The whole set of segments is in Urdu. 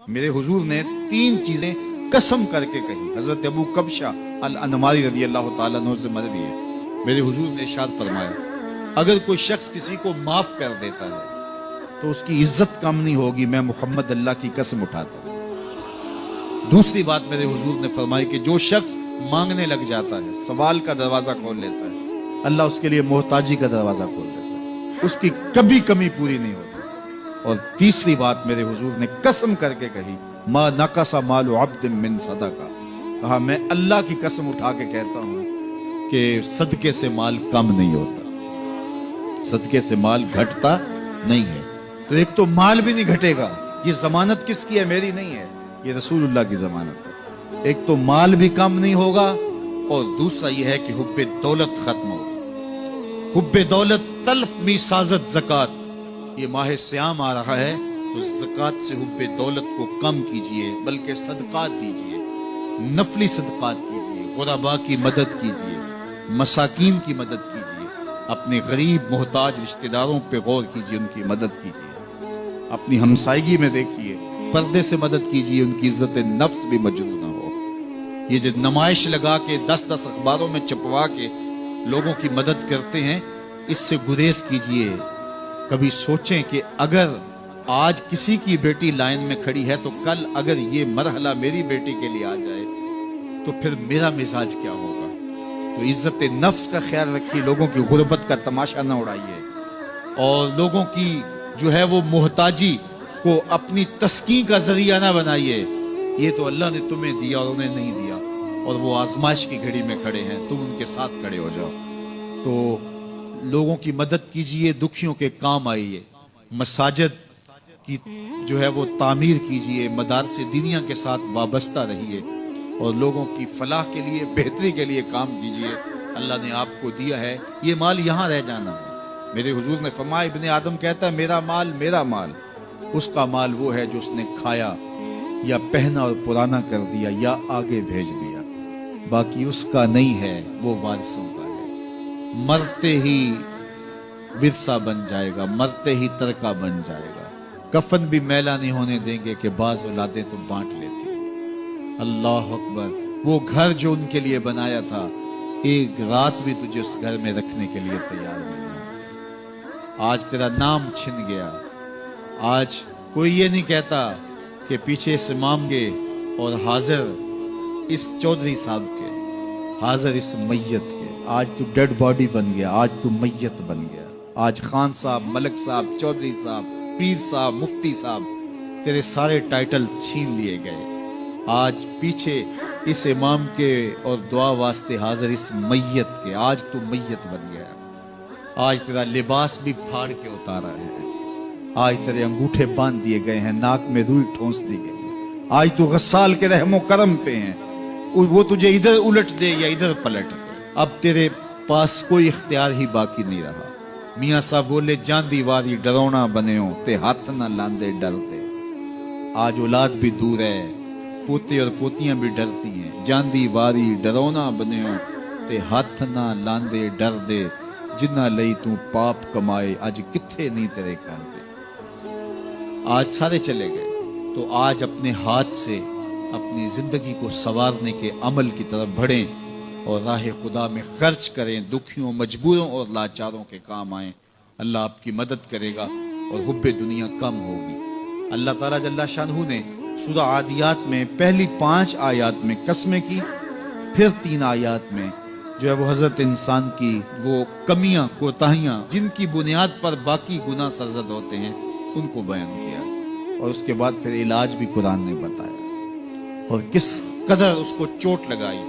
میرے حضور نے 3 چیزیں قسم کر کے کہی. حضرت ابو کبشہ الانماری رضی اللہ تعالیٰ عنہ سے مروی ہے. میرے حضور نے ارشاد فرمایا اگر کوئی شخص کسی کو معاف کر دیتا ہے تو اس کی عزت کم نہیں ہوگی، میں محمد اللہ کی قسم اٹھاتا ہوں. دوسری بات میرے حضور نے فرمائی کہ جو شخص مانگنے لگ جاتا ہے، سوال کا دروازہ کھول لیتا ہے، اللہ اس کے لیے محتاجی کا دروازہ کھول دیتا ہے، اس کی کبھی کمی پوری نہیں ہوتی. اور تیسری بات میرے حضور نے قسم کر کے کہی ما نقص مال عبد من صدقہ، کہا میں اللہ کی قسم اٹھا کے کہتا ہوں کہ صدقے سے مال کم نہیں ہوتا، صدقے سے مال گھٹتا نہیں ہے. تو ایک تو مال بھی نہیں گھٹے گا، یہ ضمانت کس کی ہے؟ میری نہیں ہے، یہ رسول اللہ کی ضمانت ہے. ایک تو مال بھی کم نہیں ہوگا، اور دوسرا یہ ہے کہ حب دولت ختم ہوگا. حب دولت تلف می سازت زکات. یہ ماہ سیام آ رہا ہے تو زکات سے حب دولت کو کم کیجئے، بلکہ صدقات دیجئے، نفلی صدقات کیجئے، غرباء کی مدد کیجئے، مساکین کی مدد کیجئے، اپنے غریب محتاج رشتہ داروں پہ غور کیجئے، ان کی مدد کیجئے. اپنی ہمسائیگی میں دیکھیے، پردے سے مدد کیجئے، ان کی عزت نفس بھی مجروح نہ ہو. یہ جو نمائش لگا کے 10 اخباروں میں چھپوا کے لوگوں کی مدد کرتے ہیں، اس سے گریز کیجئے. کبھی سوچیں کہ اگر آج کسی کی بیٹی لائن میں کھڑی ہے تو کل اگر یہ مرحلہ میری بیٹی کے لیے آ جائے تو پھر میرا مزاج کیا ہوگا. تو عزت نفس کا خیال رکھیے، لوگوں کی غربت کا تماشا نہ اڑائیے، اور لوگوں کی جو ہے وہ محتاجی کو اپنی تسکین کا ذریعہ نہ بنائیے. یہ تو اللہ نے تمہیں دیا اور انہیں نہیں دیا، اور وہ آزمائش کی گھڑی میں کھڑے ہیں، تم ان کے ساتھ کھڑے ہو جاؤ. تو لوگوں کی مدد کیجئے، دکھیوں کے کام آئیے، مساجد کی جو ہے وہ تعمیر کیجئے، مدارس دینیہ کے ساتھ وابستہ رہیے، اور لوگوں کی فلاح کے لیے، بہتری کے لیے کام کیجئے. اللہ نے آپ کو دیا ہے، یہ مال یہاں رہ جانا ہے. میرے حضور نے فرمایا ابن آدم کہتا ہے میرا مال میرا مال. اس کا مال وہ ہے جو اس نے کھایا یا پہنا اور پرانا کر دیا یا آگے بھیج دیا، باقی اس کا نہیں ہے، وہ وارثوں کا ہے. مرتے ہی ورثہ بن جائے گا، مرتے ہی ترکہ بن جائے گا. کفن بھی میلا نہیں ہونے دیں گے کہ بعض اولادیں تو بانٹ لیتی ہیں. اللہ اکبر. وہ گھر جو ان کے لیے بنایا تھا، ایک رات بھی تجھے اس گھر میں رکھنے کے لیے تیار نہیں ہے. آج تیرا نام چھن گیا. آج کوئی یہ نہیں کہتا کہ پیچھے اس امام کے اور حاضر اس چودھری صاحب کے، حاضر اس میت کے. آج تو ڈیڈ باڈی بن گیا، آج تو میت بن گیا. آج خان صاحب، ملک صاحب، چودھری صاحب، پیر صاحب، مفتی صاحب، تیرے سارے ٹائٹل چھین لیے گئے. آج پیچھے اس امام کے اور دعا واسطے حاضر اس میت کے، آج تو میت بن گیا. آج تیرا لباس بھی پھاڑ کے اتارا ہے. آج تیرے انگوٹھے باندھ دیے گئے ہیں، ناک میں روئی ٹھونس دی گئی ہے. آج تو غسال کے رحم و کرم پہ ہیں، وہ تجھے ادھر الٹ دے یا ادھر پلٹ دے. اب تیرے پاس کوئی اختیار ہی باقی نہیں رہا. میاں صاحب بولے جاندی واری ڈرونا بنے ہو تے ہاتھ نہ لاندے ڈرتے. آج اولاد بھی دور ہے، پوتے اور پوتیاں بھی ڈرتی ہیں. جاندی واری ڈرونا بنے ہو تے ہاتھ نہ لاندے ڈر دے. جنہ لئی تو پاپ کمائے اج کتھے نہیں تیرے کر دے. آج سارے چلے گئے، تو آج اپنے ہاتھ سے اپنی زندگی کو سنوارنے کے عمل کی طرف بڑھیں اور راہ خدا میں خرچ کریں، دکھیوں، مجبوروں اور لاچاروں کے کام آئیں. اللہ آپ کی مدد کرے گا اور حب دنیا کم ہوگی. اللہ تعالیٰ جل شانہ نے سورہ عادیات میں پہلی 5 آیات میں قسمیں کی، پھر 3 آیات میں جو ہے وہ حضرت انسان کی وہ کمیاں، کوتاہیاں جن کی بنیاد پر باقی گناہ سرزد ہوتے ہیں ان کو بیان کیا، اور اس کے بعد پھر علاج بھی قرآن نے بتایا، اور کس قدر اس کو چوٹ لگائی.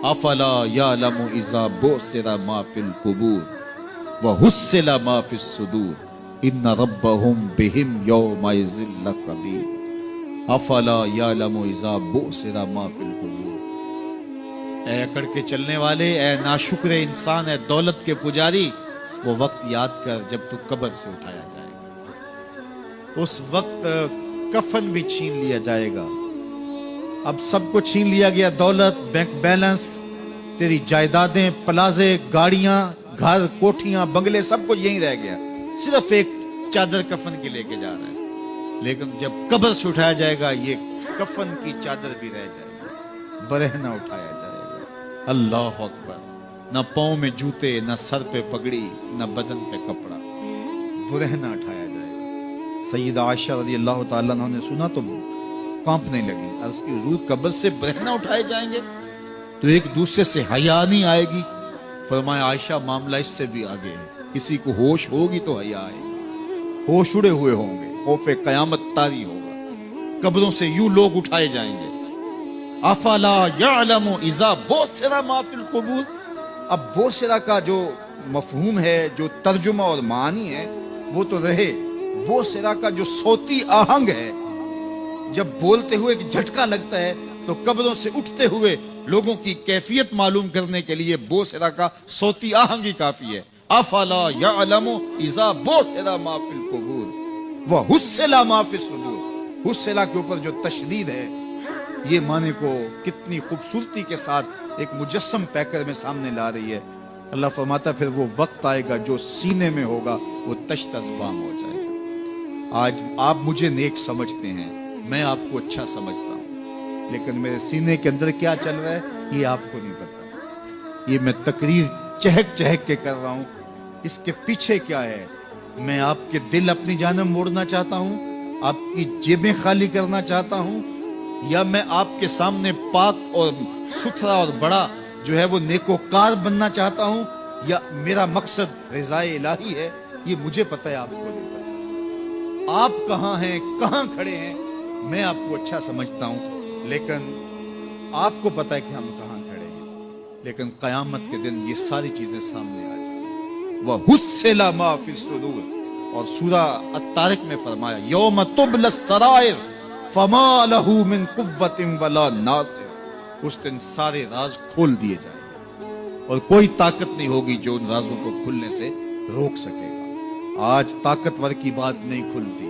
افلا یعلم اذا بعثر ما فی القبور وحصل ما فی الصدور ان ربهم بهم یومئذ لخبیر. افلا یعلم اذا بعثر ما فی القبور. اے اکڑ کے چلنے والے، اے ناشکر انسان، اے دولت کے پجاری، وہ وقت یاد کر جب تو قبر سے اٹھایا جائے گا. اس وقت کفن بھی چھین لیا جائے گا. اب سب کو چھین لیا گیا، دولت، بینک بیلنس، تیری جائیدادیں، پلازے، گاڑیاں، گھر، کوٹھیاں، بنگلے، سب کچھ یہیں رہ گیا. صرف ایک چادر کفن کی لے کے جا رہا ہے. لیکن جب قبر سے اٹھایا جائے گا یہ کفن کی چادر بھی رہ جائے گی، برہنہ اٹھایا جائے گا۔ اللہ اکبر، نہ پاؤں میں جوتے، نہ سر پہ پگڑی، نہ بدن پہ کپڑا، برہنہ اٹھایا جائے گا۔ سیدہ عائشہ رضی اللہ تعالیٰ عنہ نے سنا تو کانپنے لگی، عرض کی حضور قبر سے برہنہ اٹھائے جائیں گے تو ایک دوسرے سے حیا نہیں آئے گی؟ فرمایا عائشہ معاملہ اس سے بھی آگے ہے، کسی کو ہوش ہوگی تو حیا آئے گی، ہوش اڑے ہوئے ہوں گے، خوف قیامت طاری ہوگا، قبروں سے یوں لوگ اٹھائے جائیں گے۔ افلا یعلم اذا بوسر ما فی القبور، اب بوسرا کا جو مفہوم ہے، جو ترجمہ اور معنی ہے وہ تو رہے، بوسرا کا جو صوتی آہنگ ہے، جب بولتے ہوئے ایک جھٹکا لگتا ہے تو قبروں سے اٹھتے ہوئے لوگوں کی کیفیت معلوم کرنے کے لیے بوسرا کا صوتی آہنگ ہی کافی ہے۔ افلا یعلم اذا بوسر ما فی القبور وحصل ما فی الصدور، حصلہ کے اوپر جو تشدید ہے، یہ معنی کو کتنی خوبصورتی کے ساتھ ایک مجسم پیکر میں سامنے لا رہی ہے۔ اللہ فرماتا پھر وہ وقت آئے گا جو سینے میں ہوگا وہ تشت ازبام ہو جائے گا۔ آج آپ مجھے نیک سمجھتے ہیں، میں آپ کو اچھا سمجھتا ہوں، لیکن میرے سینے کے اندر کیا چل رہا ہے یہ آپ کو نہیں پتا۔ یہ میں تقریر چہک چہک کے کر رہا ہوں، اس کے پیچھے کیا ہے؟ میں آپ کے دل اپنی جانب موڑنا چاہتا ہوں، آپ کی جیبیں خالی کرنا چاہتا ہوں، یا میں آپ کے سامنے پاک اور ستھرا اور بڑا جو ہے وہ نیکوکار بننا چاہتا ہوں، یا میرا مقصد رضائے الہی ہے؟ یہ مجھے پتہ ہے، آپ کو نہیں پتہ۔ آپ کہاں ہیں، کہاں کھڑے ہیں، میں آپ کو اچھا سمجھتا ہوں، لیکن آپ کو پتہ ہے کہ ہم کہاں کھڑے ہیں۔ لیکن قیامت کے دن یہ ساری چیزیں سامنے آ جائیں گی۔ وَحُصِّلَ مَا فِي الصُّدُورِ، اور سورہ الطارق میں فرمایا یوم تبلی السرائر فما لہ من قوت ولا ناصر، اس دن سارے راز کھول دیے جائیں گے اور کوئی طاقت نہیں ہوگی جو ان رازوں کو کھلنے سے روک سکے گا۔ آج طاقتور کی بات نہیں کھلتی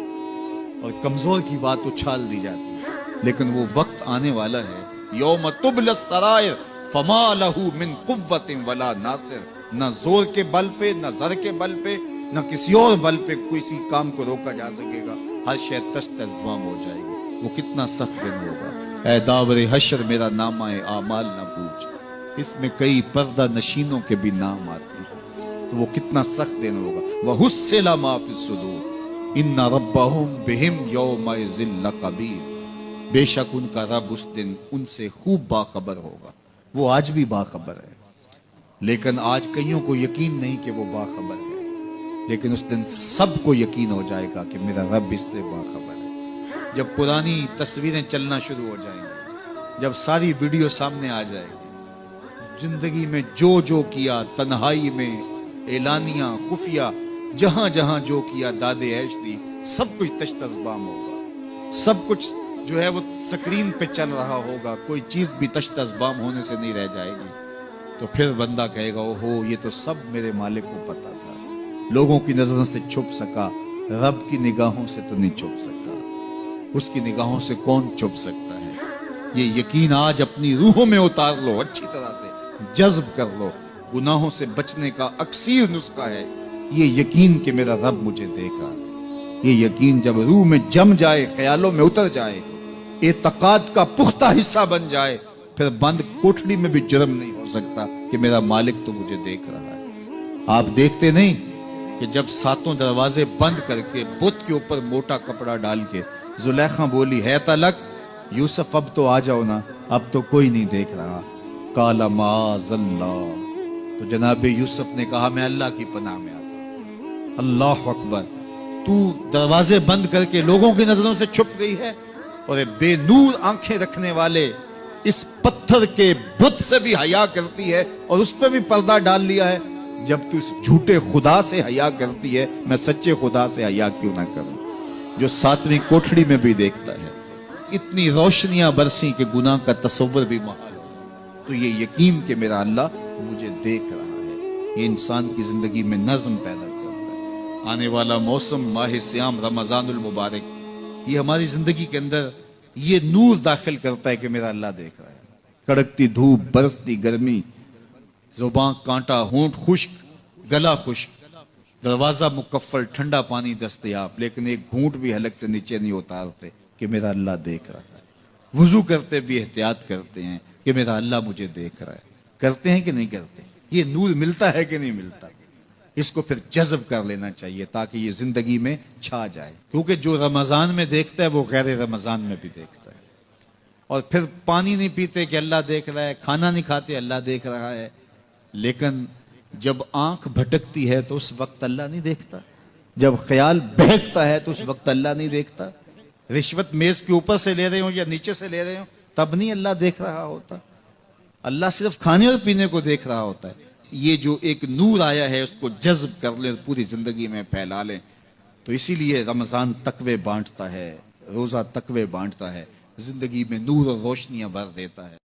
اور کمزور کی بات اچھال دی جاتی ہے، لیکن وہ وقت آنے والا ہے یوم تبلی السرائر فما لہ من قوت ولا ناصر، نہ زور کے بل پہ، نہ زر کے بل پہ، نہ کسی اور بل پہ کسی کام کو روکا جا سکے گا، ہر شے تشت ازبام ہو جائے گی۔ وہ کتنا سخت دن ہوگا۔ اے داور حشر میرا نامہ اعمال نہ پوچھ، اس میں کئی پردہ نشینوں کے بھی نام آتے ہیں، تو وہ کتنا سخت دن ہوگا۔ وَحُصِّلَ مَا فِي الصُّدُورِ إِنَّ رَبَّهُمْ بِهِمْ يَوْمَئِذٍ لَخَبِيرٌ، بے شک ان کا رب اس دن ان سے خوب باخبر ہوگا۔ وہ آج بھی باخبر ہے، لیکن آج کئیوں کو یقین نہیں کہ وہ باخبر ہے، لیکن اس دن سب کو یقین ہو جائے گا کہ میرا رب اس سے باخبر ہے۔ جب پرانی تصویریں چلنا شروع ہو جائیں گی، جب ساری ویڈیو سامنے آ جائے گی، زندگی میں جو جو کیا، تنہائی میں، اعلانیہ، خفیہ، جہاں جہاں جو کیا، داد عیش دی، سب کچھ تشت ازبام ہوگا، سب کچھ جو ہے وہ سکرین پہ چل رہا ہوگا، کوئی چیز بھی تشت ازبام ہونے سے نہیں رہ جائے گی۔ تو پھر بندہ کہے گا اوہو یہ تو سب میرے مالک کو پتا تھا، لوگوں کی نظروں سے چھپ سکا، رب کی نگاہوں سے تو نہیں چھپ سکا، اس کی نگاہوں سے کون چھپ سکتا ہے؟ یہ یقین آج اپنی روحوں میں اتار لو، اچھی طرح سے جذب کر لو۔ گناہوں سے بچنے کا اکثیر نسخہ ہے یہ یقین کہ میرا رب مجھے دیکھ رہا ہے۔ یہ یقین جب روح میں جم جائے، خیالوں میں اتر جائے، اعتقاد کا پختہ حصہ بن جائے، پھر بند کوٹھڑی میں بھی جرم نہیں ہو سکتا کہ میرا مالک تو مجھے دیکھ رہا ہے۔ آپ دیکھتے نہیں کہ جب ساتوں دروازے بند کر کے بت کے اوپر موٹا کپڑا ڈال کے زلیخا بولی ہے تلک یوسف اب تو آ جاؤ نا، اب تو کوئی نہیں دیکھ رہا، قال معاذ اللہ، تو جناب یوسف نے کہا میں اللہ کی پناہ میں آتا ہوں۔ اللہ اکبر، تو دروازے بند کر کے لوگوں کی نظروں سے چھپ گئی ہے، اور بے نور آنکھیں رکھنے والے اس پتھر کے بت سے بھی حیا کرتی ہے اور اس پہ بھی پردہ ڈال لیا ہے۔ جب تو اس جھوٹے خدا سے حیا کرتی ہے، میں سچے خدا سے حیا کیوں نہ کروں جو ساتویں کوٹھڑی میں بھی دیکھتا ہے۔ اتنی روشنیاں برسی کہ گناہ کا تصور بھی محال ہو، تو یہ یقین کہ میرا اللہ مجھے دیکھ رہا ہے، یہ انسان کی زندگی میں نظم پیدا کرتا ہے۔ آنے والا موسم ماہ سیام رمضان المبارک، یہ ہماری زندگی کے اندر یہ نور داخل کرتا ہے کہ میرا اللہ دیکھ رہا ہے۔ کڑکتی دھوپ، برستی گرمی، زباں کانٹا، ہونٹ خشک، گلا خشک، دروازہ مکفل، ٹھنڈا پانی دستیاب، لیکن ایک گھونٹ بھی حلق سے نیچے نہیں اتارتے کہ میرا اللہ دیکھ رہا ہے۔ وضو کرتے بھی احتیاط کرتے ہیں کہ میرا اللہ مجھے دیکھ رہا ہے۔ کرتے ہیں کہ نہیں کرتے؟ یہ نور ملتا ہے کہ نہیں ملتا؟ اس کو پھر جذب کر لینا چاہیے تاکہ یہ زندگی میں چھا جائے، کیونکہ جو رمضان میں دیکھتا ہے وہ غیر رمضان میں بھی دیکھتا ہے۔ اور پھر پانی نہیں پیتے کہ اللہ دیکھ رہا ہے، کھانا نہیں کھاتے اللہ دیکھ رہا ہے، لیکن جب آنکھ بھٹکتی ہے تو اس وقت اللہ نہیں دیکھتا، جب خیال بہکتا ہے تو اس وقت اللہ نہیں دیکھتا، رشوت میز کے اوپر سے لے رہے ہوں یا نیچے سے لے رہے ہوں تب نہیں اللہ دیکھ رہا ہوتا، اللہ صرف کھانے اور پینے کو دیکھ رہا ہوتا ہے۔ یہ جو ایک نور آیا ہے اس کو جذب کر لیں، پوری زندگی میں پھیلا لیں۔ تو اسی لیے رمضان تقوی بانٹتا ہے، روزہ تقوی بانٹتا ہے، زندگی میں نور اور روشنیاں بھر دیتا ہے۔